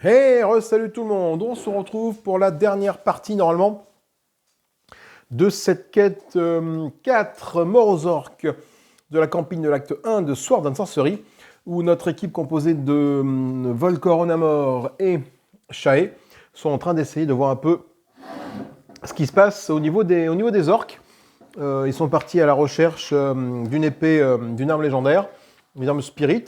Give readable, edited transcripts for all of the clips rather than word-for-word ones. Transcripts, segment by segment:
Hey, salut tout le monde. On se retrouve pour la dernière partie normalement de cette quête 4 morts aux orques de la campagne de l'acte 1 de Sword and Sorcery, où notre équipe composée de Volcor, Onamor et Shae sont en train d'essayer de voir un peu ce qui se passe au niveau des orques. Ils sont partis à la recherche d'une épée, d'une arme légendaire, une arme spirit,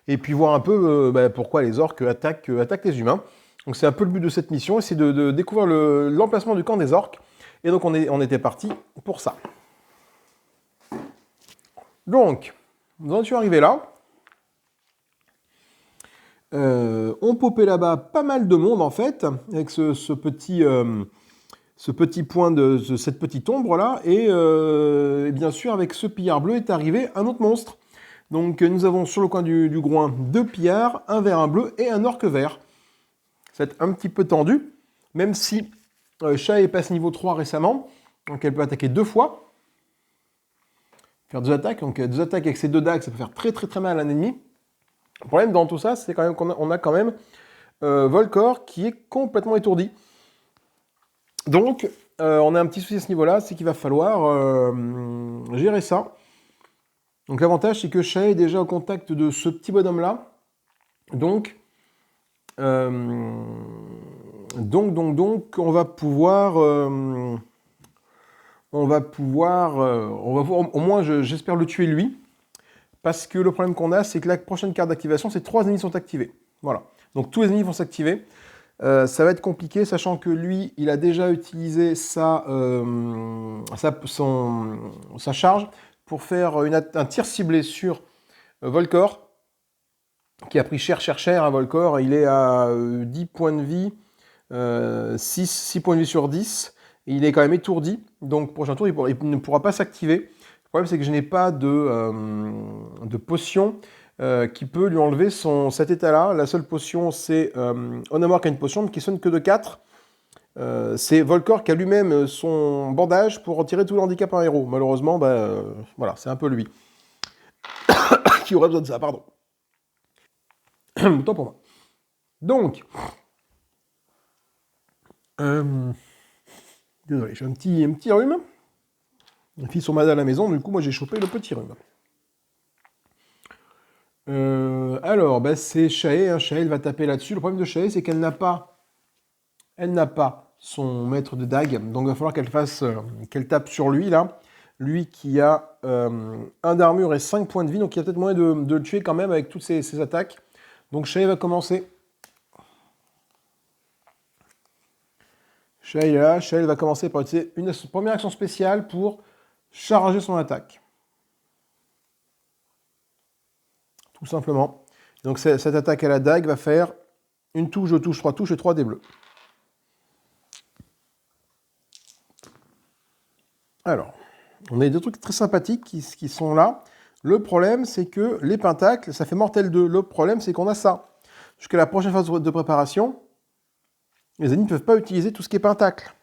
et puis voir un peu pourquoi les orques attaquent les humains. Donc c'est un peu le but de cette mission, c'est de découvrir l'emplacement du camp des orques. Et donc on était parti pour ça. Donc, nous en sommes arrivés là. On popait là-bas pas mal de monde en fait, avec ce petit point de cette petite ombre là, et bien sûr avec ce pillard bleu est arrivé un autre monstre. Donc nous avons sur le coin du groin 2 pillards, un vert, un bleu et un orque vert. C'est un petit peu tendu, même si Shae est passé niveau 3 récemment, donc elle peut attaquer 2 fois, faire 2 attaques, donc 2 attaques avec ces 2 dagues, ça peut faire très très très mal à un ennemi. Le problème dans tout ça, c'est quand même qu'on a quand même Volcor qui est complètement étourdi. Donc on a un petit souci à ce niveau-là, c'est qu'il va falloir gérer ça. Donc l'avantage, c'est que Shae est déjà au contact de ce petit bonhomme-là. Donc, on va pouvoir... au moins, j'espère le tuer lui. Parce que le problème qu'on a, c'est que la prochaine carte d'activation, c'est 3 ennemis sont activés. Voilà. Donc tous les ennemis vont s'activer. Ça va être compliqué, sachant que lui, il a déjà utilisé sa charge pour faire un tir ciblé sur Volcor, qui a pris cher à Volcor. Il est à 10 points de vie, 6 points de vie sur 10. Et il est quand même étourdi. Donc, prochain tour, il ne pourra pas s'activer. Le problème, c'est que je n'ai pas de potion qui peut lui enlever cet état-là. La seule potion, c'est Onamor qui a une potion, mais qui sonne que de 4. C'est Volcor qui a lui-même son bandage pour retirer tout le handicap à un héros. Malheureusement, voilà, c'est un peu lui qui aurait besoin de ça, pardon. Autant pour moi. Donc, désolé, j'ai un petit rhume. Les filles sont malades à la maison, du coup, moi j'ai chopé le petit rhume. Alors, c'est Shae. Shae, elle va taper là-dessus. Le problème de Shae, c'est qu'elle n'a pas son maître de dague, donc il va falloir qu'elle tape sur lui là. Lui qui a 1 d'armure et 5 points de vie, donc il y a peut-être moyen de le tuer quand même avec toutes ses attaques. Donc Shae va commencer. Shae est là. Shae va commencer par utiliser une première action spéciale pour charger son attaque. Tout simplement. Donc cette attaque à la dague va faire une touche, 2 touches, 3 touches et 3 dés bleus. Alors, on a des trucs très sympathiques qui sont là. Le problème, c'est que les pentacles, ça fait mortel 2. Le problème, c'est qu'on a ça. Jusqu'à la prochaine phase de préparation, les ennemis ne peuvent pas utiliser tout ce qui est pentacle.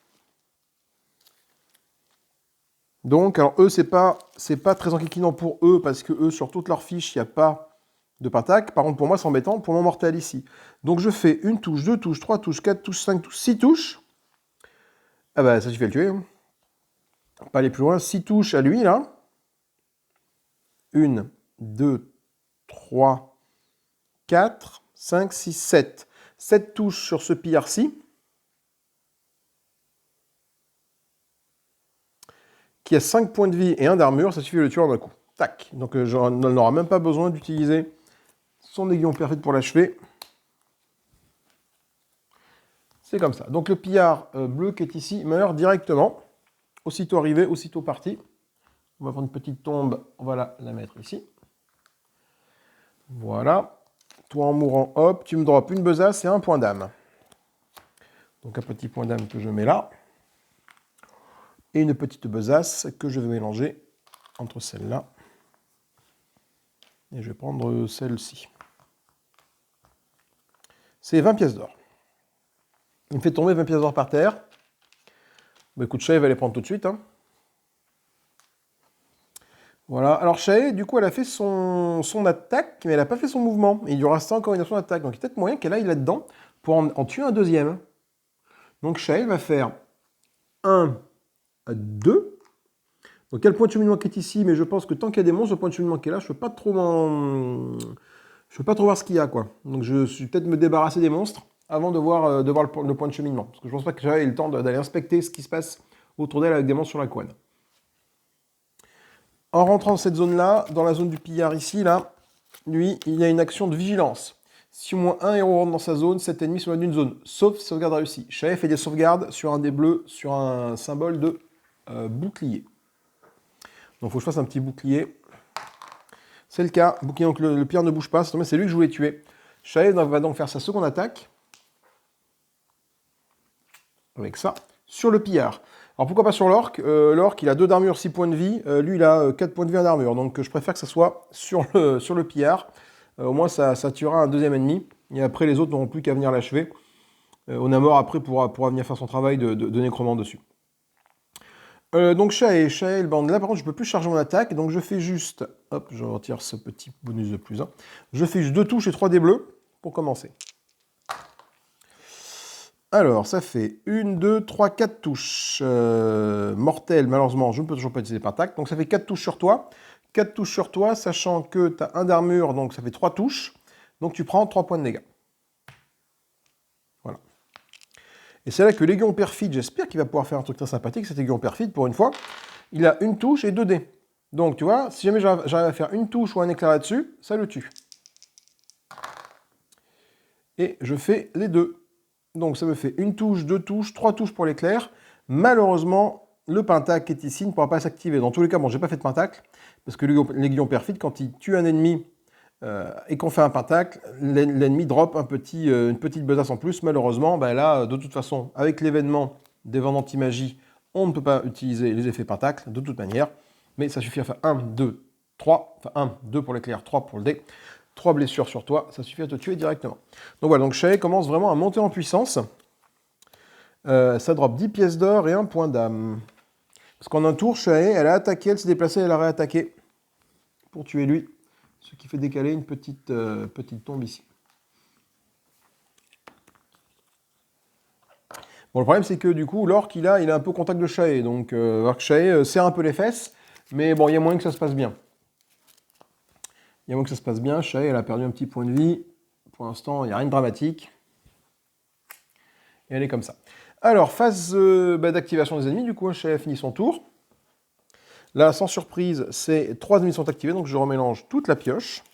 Donc, alors eux, c'est pas très enquiquinant pour eux, parce que eux, sur toutes leurs fiches, il n'y a pas de pentacle. Par contre, pour moi, c'est embêtant pour mon mortel ici. Donc, je fais une touche, 2 touches, 3 touches, 4 touches, 5 touches, 6 touches. Ah bah, ça suffit à le tuer. Hein. Pas aller plus loin. 6 touches à lui, là. 1, 2, 3, 4, 5, 6, 7. 7 touches sur ce pillard-ci. Qui a 5 points de vie et 1 d'armure, ça suffit de le tuer en un coup. Tac. Donc, on n'aura même pas besoin d'utiliser son aiguillon parfait pour l'achever. C'est comme ça. Donc, le pillard bleu qui est ici meurt directement. Aussitôt arrivé, aussitôt parti. On va prendre une petite tombe, on va la mettre ici. Voilà. Toi en mourant, hop, tu me drops une besace et un point d'âme. Donc un petit point d'âme que je mets là. Et une petite besace que je vais mélanger entre celle-là. Et je vais prendre celle-ci. C'est 20 pièces d'or. Il me fait tomber 20 pièces d'or par terre. Bah, écoute, Shae va les prendre tout de suite. Hein. Voilà. Alors Shae, du coup, elle a fait son attaque, mais elle n'a pas fait son mouvement. Et il lui reste encore une action d'attaque. Donc il y a peut-être moyen qu'elle aille là-dedans pour en tuer un deuxième. Donc Shael va faire 1, 2. Donc il y a le point de cheminement qui est ici, mais je pense que tant qu'il y a des monstres, le point de cheminement qui est là, je ne peux pas trop voir ce qu'il y a, quoi. Donc je vais peut-être me débarrasser des monstres avant de voir le point de cheminement. Parce que je ne pense pas que Shael ait le temps d'aller inspecter ce qui se passe autour d'elle avec des monstres sur la couenne. En rentrant dans cette zone-là, dans la zone du pillard ici, là, lui, il y a une action de vigilance. Si au moins un héros rentre dans sa zone, cet ennemi s'éloigne d'une zone, sauf sauvegarde réussie. Shael fait des sauvegardes sur un dé bleu, sur un symbole de bouclier. Donc il faut que je fasse un petit bouclier. C'est le cas. Bouclier, donc le pillard ne bouge pas, c'est lui que je voulais tuer. Shael va donc faire sa seconde attaque. Avec ça, sur le pillard. Alors pourquoi pas sur l'orc? L'orc, il a 2 d'armure, 6 points de vie. Lui, il a 4 points de vie en armure. Donc je préfère que ça soit sur le pillard. Au moins, ça tuera un deuxième ennemi. Et après, les autres n'auront plus qu'à venir l'achever. Onamor, après, pourra venir faire son travail de nécromant dessus. Donc Shael, là par contre, je ne peux plus charger mon attaque. Donc je fais juste... Hop, je retire ce petit bonus de plus 1. Je fais juste 2 touches et 3 dés bleus pour commencer. Alors, ça fait 1, 2, 3, 4 touches. Mortelles, malheureusement, je ne peux toujours pas utiliser Pentacle. Donc ça fait 4 touches sur toi. 4 touches sur toi, sachant que tu as 1 d'armure, donc ça fait 3 touches. Donc tu prends 3 points de dégâts. Voilà. Et c'est là que l'Aiguillon Perfide, j'espère qu'il va pouvoir faire un truc très sympathique, cet Aiguillon Perfide, pour une fois. Il a 1 touche et 2 dés. Donc tu vois, si jamais j'arrive à faire une touche ou un éclair là-dessus, ça le tue. Et je fais les deux. Donc ça me fait 1 touche, 2 touches, 3 touches pour l'éclair. Malheureusement, le pentacle qui est ici ne pourra pas s'activer. Dans tous les cas, bon, j'ai pas fait de pentacle, parce que l'Aiguillon Perfide, quand il tue un ennemi et qu'on fait un pentacle, l'ennemi drop une petite besace en plus. Malheureusement, ben là, de toute façon, avec l'événement des vents d'anti-magie, on ne peut pas utiliser les effets pentacle, de toute manière. Mais ça suffit à faire 1, 2, 3. Enfin 1, 2 pour l'éclair, 3 pour le dé. 3 blessures sur toi, ça suffit à te tuer directement. Donc voilà, donc Shael commence vraiment à monter en puissance. Ça drop 10 pièces d'or et 1 point d'âme. Parce qu'en un tour, Shael, elle a attaqué, elle s'est déplacée, elle a réattaqué pour tuer lui. Ce qui fait décaler une petite tombe ici. Bon, le problème, c'est que du coup, l'orc, il a un peu contact de Shael. Donc, Shael serre un peu les fesses. Mais bon, il y a moyen que ça se passe bien. Il y a moyen que ça se passe bien. Shael, elle a perdu un petit point de vie. Pour l'instant, il n'y a rien de dramatique. Et elle est comme ça. Alors, phase d'activation des ennemis. Du coup, Shael a fini son tour. Là, sans surprise, ces 3 ennemis sont activés. Donc, je remélange toute la pioche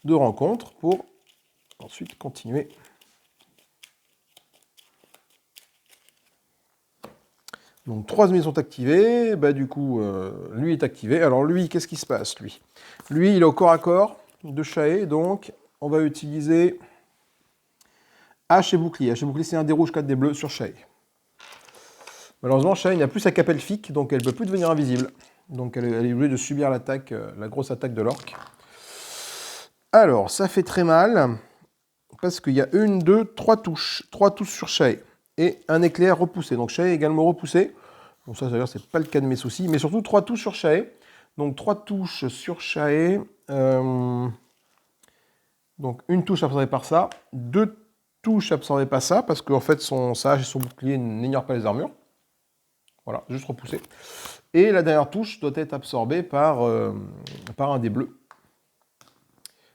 de rencontre pour ensuite continuer. Donc 3 ennemis sont activés, bah du coup lui est activé. Alors lui, qu'est-ce qui se passe lui? Lui, il est au corps à corps de Shael, donc on va utiliser hache et bouclier. Hache et bouclier, c'est un des rouges, 4 des bleus sur Shael. Malheureusement, Shael n'a plus sa cape elfique, donc elle ne peut plus devenir invisible. Donc elle est obligée de subir l'attaque, la grosse attaque de l'orc. Alors, ça fait très mal, parce qu'il y a 1, 2, 3 touches. 3 touches sur Shael. Et un éclair repoussé. Donc Shael est également repoussé. Bon, ça, d'ailleurs, c'est pas le cas de mes soucis. Mais surtout, 3 touches sur Shael. Donc, 3 touches sur Shael. Donc, une touche absorbée par ça. 2 touches absorbées par ça. Parce qu'en fait, sa hache et son bouclier n'ignorent pas les armures. Voilà, juste repoussé. Et la dernière touche doit être absorbée par un des bleus.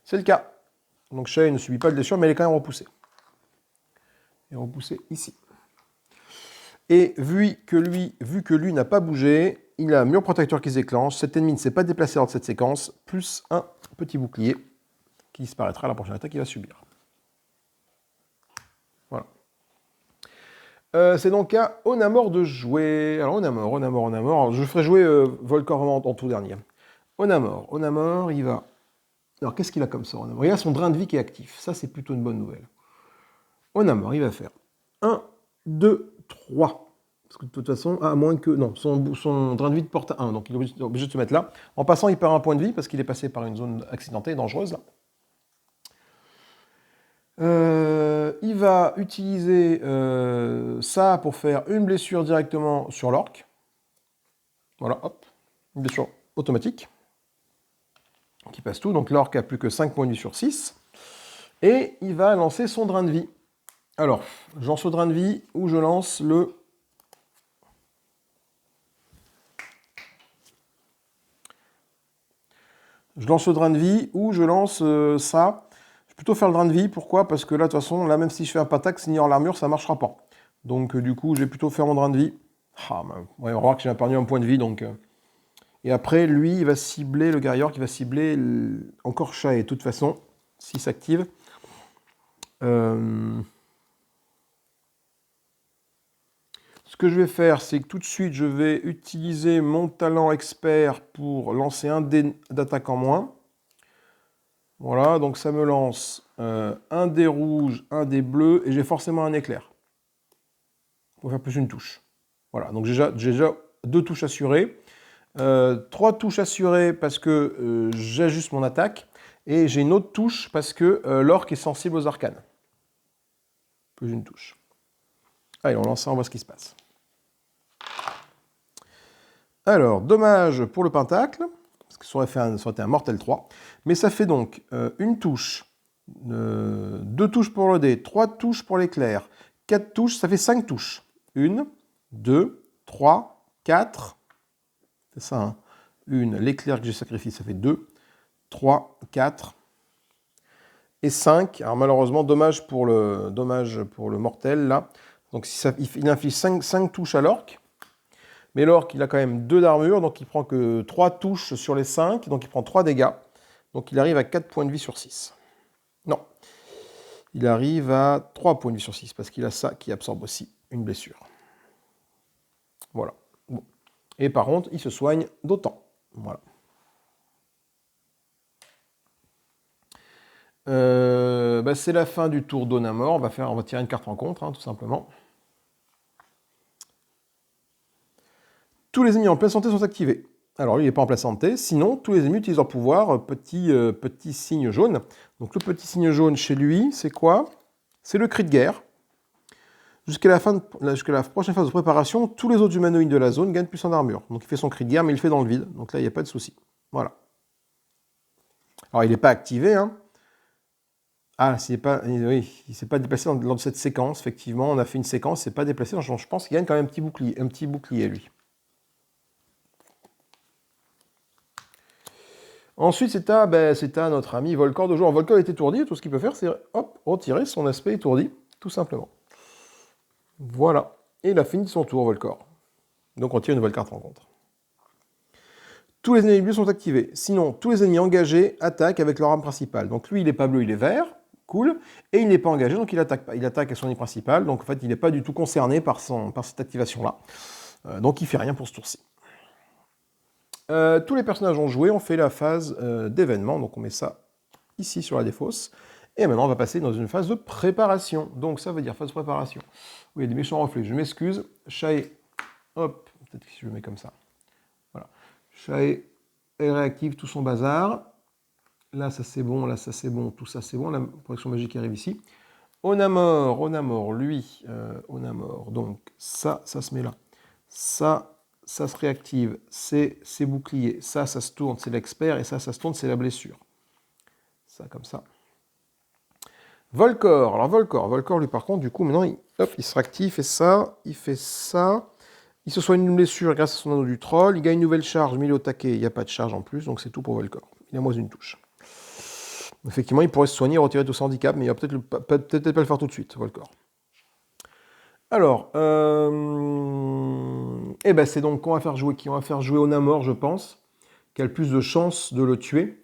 C'est le cas. Donc, Shael ne subit pas de blessure, mais elle est quand même repoussée. Elle est repoussée ici. Et vu que lui n'a pas bougé, il a un mur protecteur qui se déclenche. Cet ennemi ne s'est pas déplacé lors de cette séquence, plus un petit bouclier qui disparaîtra à la prochaine attaque qu'il va subir. Voilà. C'est donc à Onamor de jouer. Alors Onamor. Alors, je ferai jouer Volcor en tout dernier. Onamor, il va... Alors qu'est-ce qu'il a comme ça, Onamor? Il a son drain de vie qui est actif. Ça, c'est plutôt une bonne nouvelle. Onamor, il va faire 1, 2, 3. Parce que de toute façon, à moins que... Non, son drain de vie de porte à 1, donc il est obligé de se mettre là. En passant, il perd un point de vie parce qu'il est passé par une zone accidentée et dangereuse. Il va utiliser ça pour faire une blessure directement sur l'orc. Voilà, hop. Une blessure automatique. Qui passe tout. Donc l'orc a plus que 5 points de vie sur 6. Et il va lancer son drain de vie. Alors, je lance le drain de vie ou je lance le... Je lance le drain de vie ou je lance ça. Je vais plutôt faire le drain de vie. Pourquoi? Parce que là, de toute façon, là, même si je fais un pentacle, s'ignore l'armure, ça ne marchera pas. Donc, du coup, je vais plutôt faire mon drain de vie. Ah, bah, ouais, on va voir que j'ai perdu un point de vie. Donc, Et après, lui, il va cibler, le guerrier qui va cibler encore Shae. De toute façon, s'il s'active. Ce que je vais faire, c'est que tout de suite, je vais utiliser mon talent expert pour lancer un dé d'attaque en moins. Voilà, donc ça me lance un dé rouge, un dé bleu, et j'ai forcément un éclair. Pour faire plus une touche. Voilà, donc j'ai déjà 2 touches assurées. 3 touches assurées parce que j'ajuste mon attaque. Et j'ai une autre touche parce que l'orque est sensible aux arcanes. Plus une touche. Allez, on lance ça, on voit ce qui se passe. Alors, dommage pour le pentacle, parce que ça aurait été un mortel 3. Mais ça fait donc une touche, 2 touches pour le dé, 3 touches pour l'éclair, 4 touches, ça fait 5 touches. 1, 2, 3, 4. C'est ça, hein. 1, l'éclair que j'ai sacrifié, ça fait 2, 3, 4 et 5. Alors malheureusement, dommage pour le mortel, là. Donc il inflige 5 touches à l'orque. Mais l'orque, il a quand même 2 d'armure, donc il prend que 3 touches sur les 5, donc il prend 3 dégâts. Donc il arrive à 4 points de vie sur 6. Non. Il arrive à 3 points de vie sur 6, parce qu'il a ça qui absorbe aussi une blessure. Voilà. Bon. Et par contre, il se soigne d'autant. Voilà. C'est la fin du tour d'Onamor. On va tirer une carte rencontre, hein, tout simplement. Tous les ennemis en pleine santé sont activés. Alors lui, il n'est pas en pleine santé. Sinon, tous les ennemis utilisent leur pouvoir. Petit signe jaune. Donc le petit signe jaune chez lui, c'est quoi? C'est le cri de guerre. Jusqu'à la prochaine phase de préparation, tous les autres humanoïdes de la zone gagnent plus en armure. Donc il fait son cri de guerre, mais il le fait dans le vide. Donc là, il n'y a pas de souci. Voilà. Alors il n'est pas activé, hein. Ah, oui, il ne s'est pas déplacé lors de cette séquence. Effectivement, on a fait une séquence, il ne s'est pas déplacé. Donc, je pense qu'il gagne quand même un petit bouclier, lui. Ensuite, c'est à notre ami Volcor de jouer. Volcor est étourdi, tout ce qu'il peut faire, c'est retirer son aspect étourdi, tout simplement. Voilà. Et il a fini son tour, Volcor. Donc on tire une nouvelle carte rencontre. Tous les ennemis bleus sont activés. Sinon, tous les ennemis engagés attaquent avec leur arme principale. Donc lui, il n'est pas bleu, il est vert. Cool. Et il n'est pas engagé, donc il attaque pas. Il attaque avec son arme principale. Donc en fait, il n'est pas du tout concerné par cette activation-là. Donc il ne fait rien pour ce tour-ci. Tous les personnages ont joué, on fait la phase d'événement, donc on met ça ici sur la défausse. Et maintenant, on va passer dans une phase de préparation. Donc ça veut dire phase de préparation. Oui, il y a des méchants reflets, je m'excuse. Shae, hop, peut-être que je le mets comme ça. Voilà. Shae, elle réactive tout son bazar. Là, ça c'est bon, là, ça c'est bon, tout ça c'est bon. La protection magique arrive ici. Onamor, lui, Onamor, donc ça se met là. Ça se réactive, c'est boucliers. Ça se tourne, c'est l'expert. Et ça se tourne, c'est la blessure. Ça, comme ça. Volcor. Alors, Volcor, lui, par contre, du coup, maintenant, il se réactive, il fait ça. Il se soigne une blessure grâce à son anneau du troll. Il gagne une nouvelle charge, mais il est au taquet. Il n'y a pas de charge en plus, donc c'est tout pour Volcor. Il a moins une touche. Effectivement, il pourrait se soigner et retirer tout son handicap, mais il va peut-être pas le faire tout de suite, Volcor. Alors, c'est donc qu'on va faire jouer qui? On va faire jouer Onamor, je pense, qui a le plus de chances de le tuer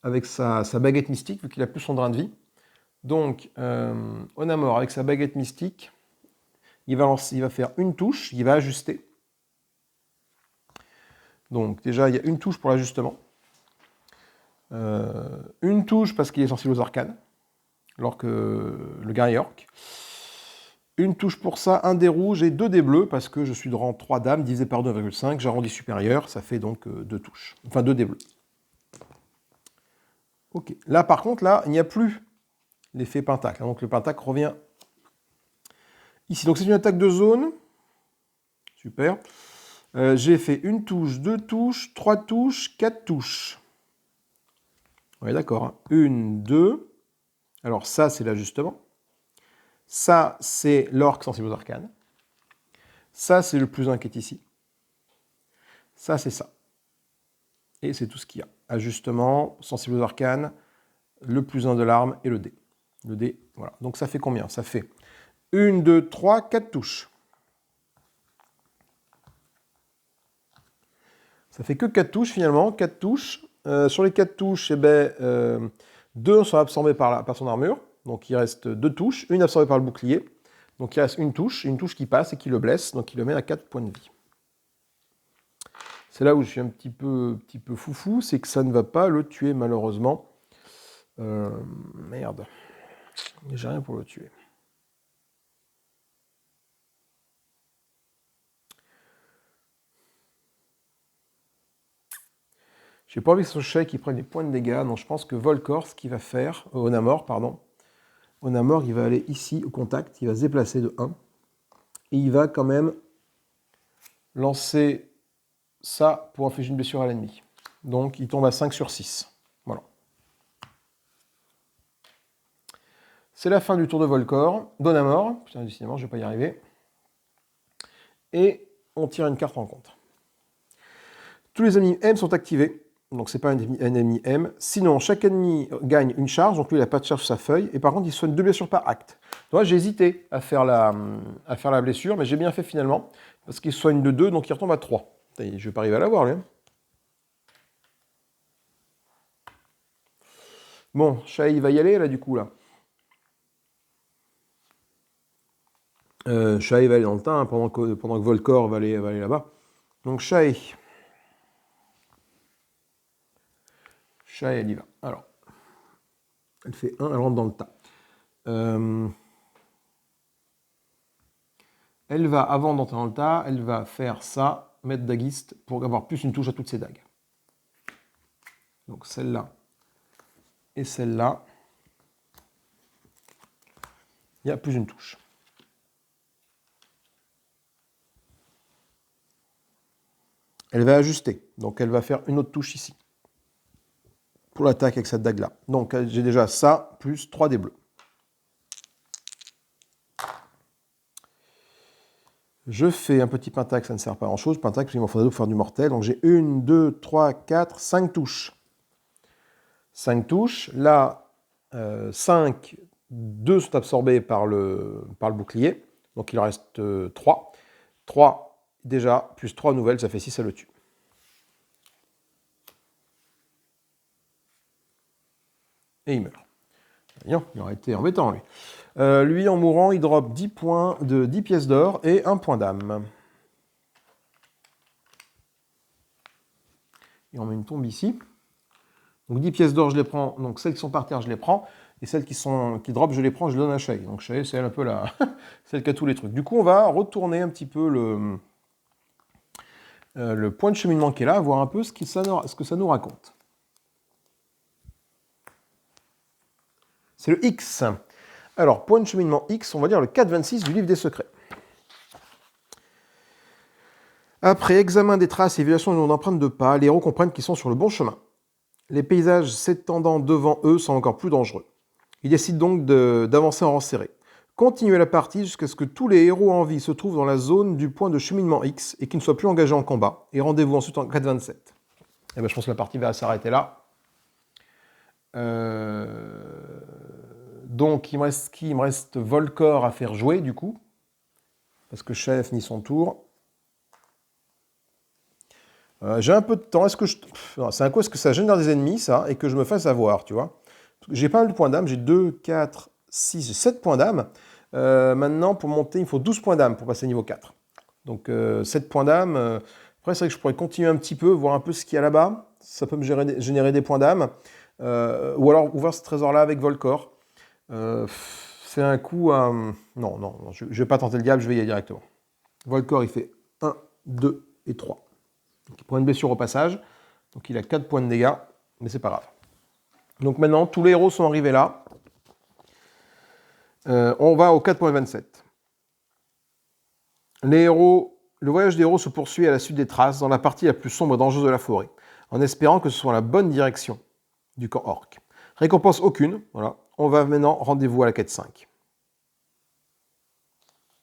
avec sa baguette mystique, vu qu'il a plus son drain de vie. Donc, Onamor, avec sa baguette mystique, il va faire une touche, il va ajuster. Donc, déjà, il y a une touche pour l'ajustement. Une touche parce qu'il est sensible aux arcanes, alors que le guerrier orc. Une touche pour ça, un dé rouge et 2 dés bleus, parce que je suis de rang 3 dames, divisé par 2,5, j'arrondis supérieur, ça fait donc 2 touches. Enfin, 2 dés bleus. Ok. Là, par contre, là, il n'y a plus l'effet pentacle. Donc le pentacle revient ici. Donc c'est une attaque de zone. Super. J'ai fait une touche, 2 touches, 3 touches, 4 touches. Ouais, d'accord. 1, 2, Alors ça, c'est l'ajustement. Ça, c'est l'orque sensible aux arcanes. Ça, c'est le plus 1 qui est ici. Ça, c'est ça. Et c'est tout ce qu'il y a. Ajustement, sensible aux arcanes, le plus 1 de l'arme et le dé. Le dé, voilà. Donc ça fait combien? Ça fait 1, 2, 3, 4 touches. Ça fait que 4 touches finalement, 4 touches. Sur les 4 touches, eh ben, 2 sont absorbées par son armure. Donc il reste 2 touches, une absorbée par le bouclier. Donc il reste une touche qui passe et qui le blesse, donc il le met à 4 points de vie. C'est là où je suis un petit peu foufou, c'est que ça ne va pas le tuer malheureusement. Merde, j'ai rien pour le tuer. J'ai pas envie que ce soit Shay qui prenne des points de dégâts, donc je pense que Volkor, ce qu'il va faire, Onamor, pardon, Onamor, il va aller ici au contact, il va se déplacer de 1, et il va quand même lancer ça pour infliger une blessure à l'ennemi. Donc il tombe à 5 sur 6. Voilà. C'est la fin du tour de Volkor, d'Onamor, putain décidément je vais pas y arriver, et on tire une carte en rencontre. Tous les ennemis M sont activés. Donc c'est pas un ennemi M. Sinon, chaque ennemi gagne une charge, donc lui il n'a pas de charge sur sa feuille, et par contre il soigne 2 blessures par acte. Donc j'ai hésité à faire la blessure, mais j'ai bien fait finalement, parce qu'il soigne de 2, donc il retombe à 3. Je ne vais pas arriver à l'avoir lui. Bon, Shay il va y aller là du coup là. Shay va aller dans le tas, hein, pendant que Volkor va aller là-bas. Donc Shay, elle y va. Alors, elle fait 1, elle rentre dans le tas. Elle va, avant d'entrer dans le tas, elle va faire ça, mettre daguiste, pour avoir plus une touche à toutes ses dagues. Donc celle-là et celle-là, il y a plus une touche. Elle va ajuster, donc elle va faire une autre touche ici. Pour l'attaque avec cette dague-là. Donc j'ai déjà ça, plus 3 dés bleus. Je fais un petit pentacle, ça ne sert pas à grand-chose. Pentacle, il m'en faudrait pour faire du mortel. Donc j'ai 1, 2, 3, 4, 5 touches. 5 touches. Là, 5, 2 sont absorbés par le bouclier. Donc il en reste 3. 3 déjà, plus 3 nouvelles, ça fait 6, ça le tue. Et il meurt. Bien, il aurait été embêtant, lui. Lui, en mourant, il drop 10 points de 10 pièces d'or et 1 point d'âme. Et on met une tombe ici. Donc 10 pièces d'or, je les prends. Donc celles qui sont par terre, je les prends. Et celles qui drop, je les prends, je les donne à Shay. Donc Shay, c'est un peu celle qui a tous les trucs. Du coup, on va retourner un petit peu le point de cheminement qui est là, voir un peu ce que ça nous raconte. C'est le X. Alors, point de cheminement X, on va dire le 426 du livre des secrets. Après examen des traces et évaluation du nombre d'empreintes de pas, les héros comprennent qu'ils sont sur le bon chemin. Les paysages s'étendant devant eux sont encore plus dangereux. Ils décident donc d'avancer en rang serré. Continuez la partie jusqu'à ce que tous les héros en vie se trouvent dans la zone du point de cheminement X et qu'ils ne soient plus engagés en combat. Et rendez-vous ensuite en 427. Et ben, je pense que la partie va s'arrêter là. Donc, il me reste qui? Il me reste Volkor à faire jouer, du coup. Parce que Shay a fini son tour. J'ai un peu de temps. Est-ce que c'est un coup, est-ce que ça génère des ennemis, ça, et que je me fasse avoir, tu vois? J'ai pas mal de points d'âme. J'ai 2, 4, 6, 7 points d'âme. Maintenant, pour monter, il faut 12 points d'âme pour passer niveau 4. Donc, 7 points d'âme. Après, c'est vrai que je pourrais continuer un petit peu, voir un peu ce qu'il y a là-bas. Ça peut me générer des points d'âme. Ou alors ouvrir ce trésor-là avec Volkor. C'est un coup à... Non, je ne vais pas tenter le diable, je vais y aller directement. Volkor, il fait 1, 2 et 3. Donc, il prend une blessure au passage. Donc il a 4 points de dégâts, mais c'est pas grave. Donc maintenant, tous les héros sont arrivés là. On va au 4.27. Le voyage des héros se poursuit à la suite des traces dans la partie la plus sombre et dangereuse de la forêt, en espérant que ce soit la bonne direction du camp orc. Récompense aucune, voilà. on va maintenant rendez-vous à la quête 5.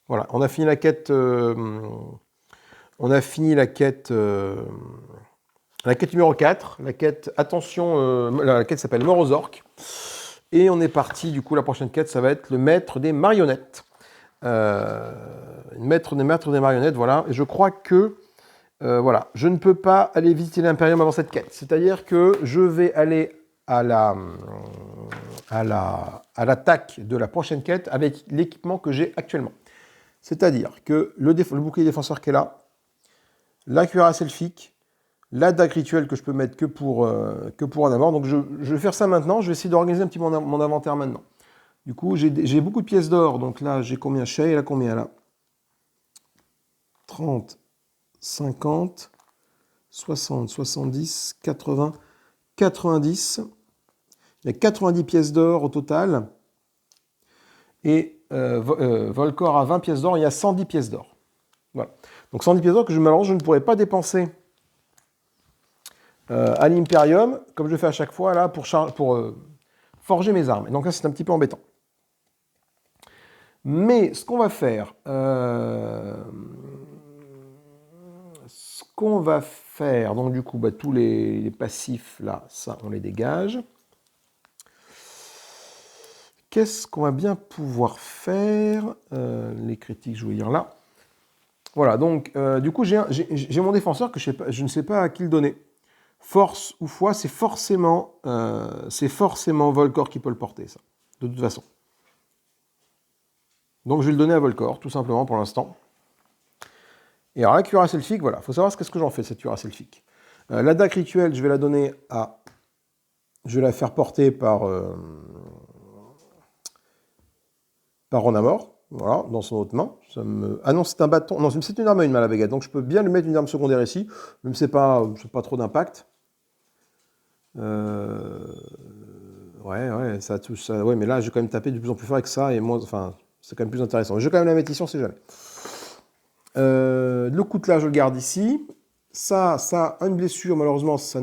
Voilà, on a fini la quête... la quête numéro 4, la quête, attention, la quête s'appelle Mort aux orques. Et on est parti, du coup, la prochaine quête, ça va être le maître des marionnettes. Maître des marionnettes, voilà. Et je crois que, voilà, je ne peux pas aller visiter l'Imperium avant cette quête. C'est-à-dire que je vais aller à l'attaque de la prochaine quête avec l'équipement que j'ai actuellement. C'est-à-dire que le bouclier défenseur qui est là, la cuirasse elfique, la dague rituelle que je peux mettre que pour un abord. Donc je vais faire ça maintenant. Je vais essayer d'organiser un petit peu mon inventaire maintenant. Du coup, j'ai beaucoup de pièces d'or. Donc là, j'ai combien? Shay, elle a combien là? 30, 50, 60, 70, 80, 90. Il y a 90 pièces d'or au total. Et Volcor a 20 pièces d'or. Il y a 110 pièces d'or. Voilà. Donc 110 pièces d'or que malheureusement je ne pourrais pas dépenser à l'Imperium, comme je fais à chaque fois, là, pour forger mes armes. Et donc là, c'est un petit peu embêtant. Mais ce qu'on va faire... donc du coup, bah, tous les passifs, là, ça, on les dégage. Qu'est-ce qu'on va bien pouvoir faire? Les critiques, je veux dire là. Voilà, donc, du coup, j'ai mon défenseur que je ne sais pas à qui le donner. Force ou foi, c'est forcément Volcor qui peut le porter, ça, de toute façon. Donc je vais le donner à Volcor, tout simplement, pour l'instant. Et alors la cuirasse elfique, voilà, il faut savoir qu'est-ce que j'en fais, cette cuirasse elfique. La dague rituelle, je vais la donner à... Je vais la faire porter par Ronamor, voilà, dans son autre main. Ah non, c'est un bâton, non, c'est une arme à une main, la baguette, donc je peux bien lui mettre une arme secondaire ici, même si c'est pas trop d'impact. Ouais, ça touche ça. Ouais, mais là, je vais quand même taper de plus en plus fort avec ça, et moi, enfin, c'est quand même plus intéressant. Je vais quand même la mettre ici, on sait jamais. Le coutelas, je le garde ici. Ça a une blessure, malheureusement, cette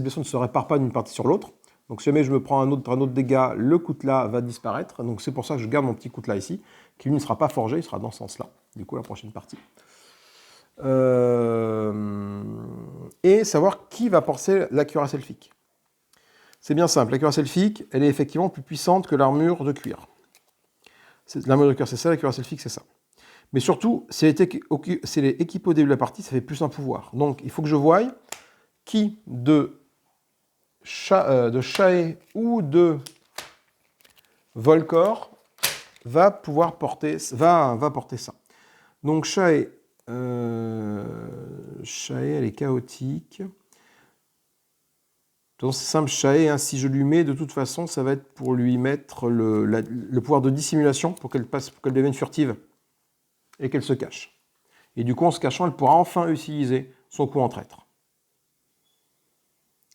blessure ne se répare pas d'une partie sur l'autre. Donc si jamais je me prends un autre dégât, le coutelas va disparaître. Donc c'est pour ça que je garde mon petit coutelas ici, qui lui ne sera pas forgé, il sera dans ce sens-là, du coup, la prochaine partie. Et savoir qui va porter la cuirasse elfique. C'est bien simple, la cuirasse elfique, elle est effectivement plus puissante que l'armure de cuir. L'armure de cuir, c'est ça, la cuirasse elfique, c'est ça. Mais surtout, si elle est équipée au début de la partie, ça fait plus un pouvoir. Donc, il faut que je voie qui de Shae ou de Volcor va pouvoir porter, va porter ça. Donc, Shae, elle est chaotique. C'est simple, Shae, hein, si je lui mets, de toute façon, ça va être pour lui mettre le pouvoir de dissimulation, pour qu'elle devienne furtive et qu'elle se cache. Et du coup, en se cachant, elle pourra enfin utiliser son coup en traître.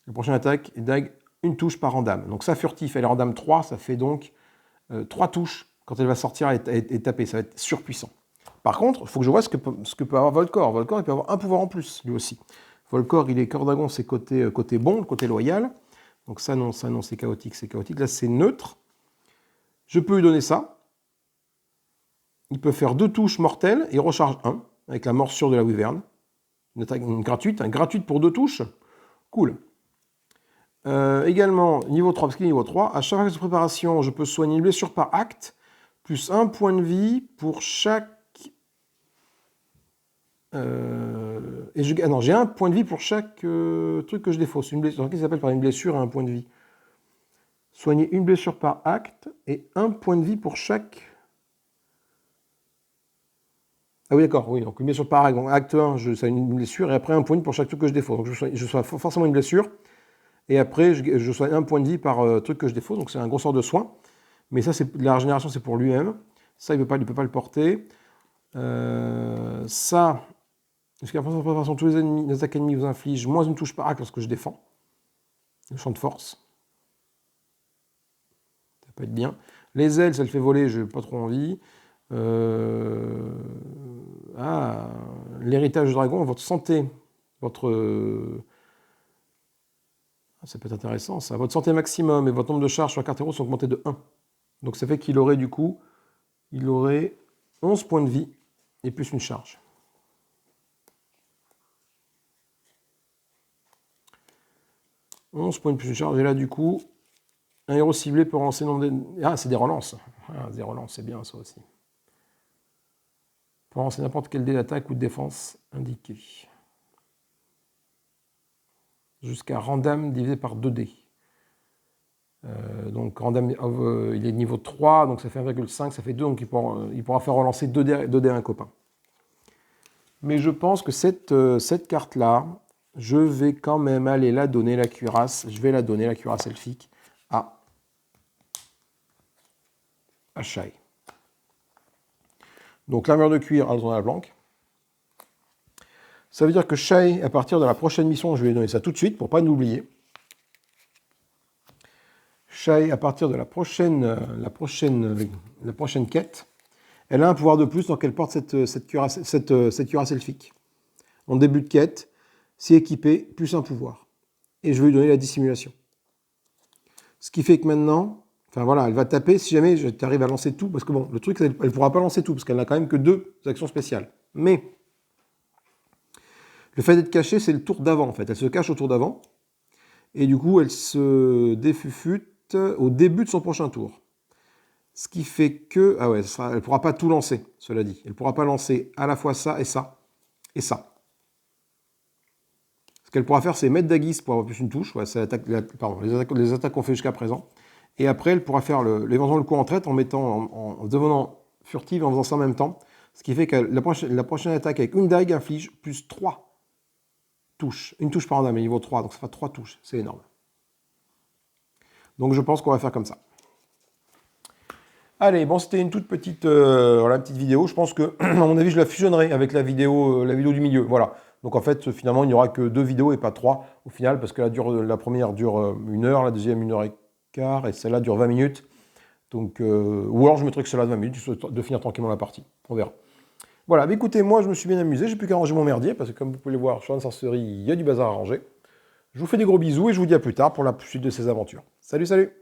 La prochaine attaque est dague, une touche par random. Donc ça, furtif, elle est random 3, ça fait donc 3 touches quand elle va sortir et taper. Ça va être surpuissant. Par contre, il faut que je vois ce que peut avoir Volcor. Volcor, il peut avoir un pouvoir en plus, lui aussi. Volcor, il est Cordagon, c'est côté bon, côté loyal. Donc ça, non, c'est chaotique, c'est chaotique. Là, c'est neutre. Je peux lui donner ça. Il peut faire 2 touches mortelles et recharge 1, avec la morsure de la wyvern. Une attaque gratuite pour 2 touches. Cool. Également, niveau 3, parce qu'il est niveau 3, à chaque phase de préparation, je peux soigner une blessure par acte, plus 1 point de vie pour chaque... j'ai 1 point de vie pour chaque truc que je défausse. Une blessure, qui s'appelle par une blessure à 1 point de vie. Soigner une blessure par acte et 1 point de vie pour chaque... Ah oui, d'accord, oui, donc une blessure par acte. Donc, acte 1, je soigne une blessure, et après 1 point de vie pour chaque truc que je défausse. Donc je soigne forcément une blessure, et après je soigne 1 point de vie par truc que je défausse, donc c'est un gros sort de soin. Mais ça, la régénération, c'est pour lui-même. Ça, il ne peut pas le porter. Ça, jusqu'à la fin de préparation, tous les attaques ennemies vous infligent moins une touche par acte lorsque je défends. Le champ de force. Ça peut être bien. Les ailes, ça le fait voler, je n'ai pas trop envie. L'héritage du dragon, votre santé, votre... Ça peut être intéressant, ça. Votre santé maximum et votre nombre de charges sur la carte héros sont augmentés de 1. Donc ça fait qu'il aurait du coup, il aurait 11 points de vie et plus une charge. « 11 points de plus une charge. Et là, du coup, un héros ciblé peut relancer le nombre de... Ah, c'est des relances. Ah, des relances, c'est bien ça aussi. Peut relancer n'importe quel dé d'attaque ou de défense indiqué. Jusqu'à random divisé par 2 dés. Donc random, il est niveau 3, donc ça fait 1,5, ça fait 2, donc il pourra faire relancer 2 dés à un copain. Mais je pense que cette carte-là, je vais quand même aller la donner, la cuirasse. Je vais la donner, la cuirasse elfique, à Shai. Donc l'armure de cuir, Aldron à la Blanc. Ça veut dire que Shai, à partir de la prochaine mission, je vais lui donner ça tout de suite pour ne pas l'oublier. Shai, à partir de la prochaine quête, elle a un pouvoir de plus, donc elle porte cette cuirasse elfique. En début de quête, si équipée, plus un pouvoir. Et je vais lui donner la dissimulation. Ce qui fait que maintenant, enfin voilà, elle va taper si jamais tu arrives à lancer tout, parce que bon, le truc, elle ne pourra pas lancer tout, parce qu'elle n'a quand même que 2 actions spéciales. Mais le fait d'être cachée, c'est le tour d'avant, en fait. Elle se cache au tour d'avant, et du coup, elle se défufute au début de son prochain tour. Ce qui fait que... Ah ouais, elle ne pourra pas tout lancer, cela dit. Elle ne pourra pas lancer à la fois ça et ça, et ça. Ce qu'elle pourra faire, c'est mettre Dagis pour avoir plus une touche. Ouais, les attaques qu'on fait jusqu'à présent. Et après, elle pourra faire éventuellement le coup en traite en devenant furtive et en faisant ça en même temps. Ce qui fait que la prochaine attaque avec une dague inflige plus 3 touches. Une touche par dame, mais niveau 3, donc ça fait 3 touches. C'est énorme. Donc je pense qu'on va faire comme ça. Allez, bon, c'était une toute petite, petite vidéo. Je pense que, à mon avis, je la fusionnerai avec la vidéo du milieu. Voilà. Donc en fait, finalement, il n'y aura que 2 vidéos et pas 3 au final, parce que la première dure 1 heure, la deuxième 1h15, et celle-là dure 20 minutes. Donc, ou alors je mettrai que celle-là de 20 minutes, de finir tranquillement la partie. On verra. Voilà, mais écoutez, moi je me suis bien amusé, j'ai plus qu'à ranger mon merdier, parce que comme vous pouvez le voir, sur la sorcerie, il y a du bazar à ranger. Je vous fais des gros bisous et je vous dis à plus tard pour la suite de ces aventures. Salut, salut!